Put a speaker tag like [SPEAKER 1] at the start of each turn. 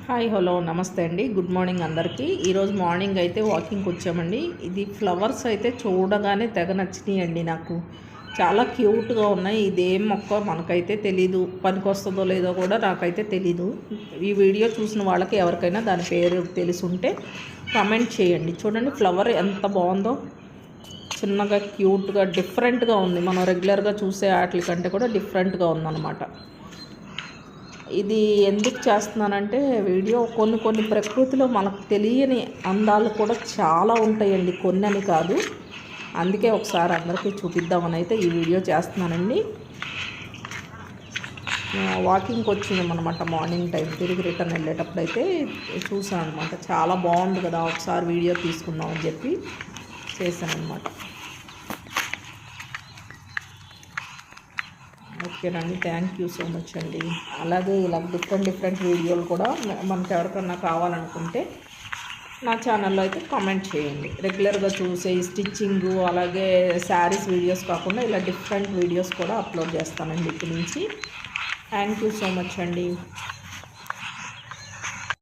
[SPEAKER 1] Hi hello నమస్తే అండి. Good morning అందరికీ. ఈరోజు మార్నింగ్ అయితే వాకింగ్కి వచ్చామండి. ఇది ఫ్లవర్స్ అయితే చూడగానే తెగ నచ్చినాయండి నాకు. చాలా క్యూట్గా ఉన్నాయి. ఇదేం మొక్క మనకైతే తెలీదు, పనికొస్తుందో లేదో కూడా నాకైతే తెలీదు. ఈ వీడియో చూసిన వాళ్ళకి ఎవరికైనా దాని పేరు తెలుసుంటే కామెంట్ చేయండి. చూడండి ఫ్లవర్ ఎంత బాగుందో, చిన్నగా క్యూట్గా డిఫరెంట్గా ఉంది. మనం రెగ్యులర్గా చూసే వాటి కంటే కూడా డిఫరెంట్గా ఉందన్నమాట. ఇది ఎందుకు చేస్తున్నానంటే వీడియో కొన్ని ప్రకృతిలో మనకు తెలియని అందాలు కూడా చాలా ఉంటాయండి, కొన్ని అని కాదు. అందుకే ఒకసారి అందరికీ చూపిద్దామని అయితే ఈ వీడియో చేస్తున్నానండి. వాకింగ్కి వచ్చినామన్నమాట మార్నింగ్ టైం, తిరిగి రిటర్న్ వెళ్ళేటప్పుడు అయితే చూసాను అనమాట. చాలా బాగుంది కదా, ఒకసారి వీడియో తీసుకుందామని చెప్పి చేశాను అనమాట. ఓకేనండి, థ్యాంక్ యూ సో మచ్ అండి. అలాగే ఇలా డిఫరెంట్ వీడియోలు కూడా మనకు ఎవరికన్నా కావాలనుకుంటే నా ఛానల్లో అయితే కామెంట్ చేయండి. రెగ్యులర్గా చూసే స్టిచ్చింగు అలాగే శారీస్ వీడియోస్ కాకుండా ఇలా డిఫరెంట్ వీడియోస్ కూడా అప్లోడ్ చేస్తానండి ఇప్పటి నుంచి. థ్యాంక్ యూ సో మచ్ అండి.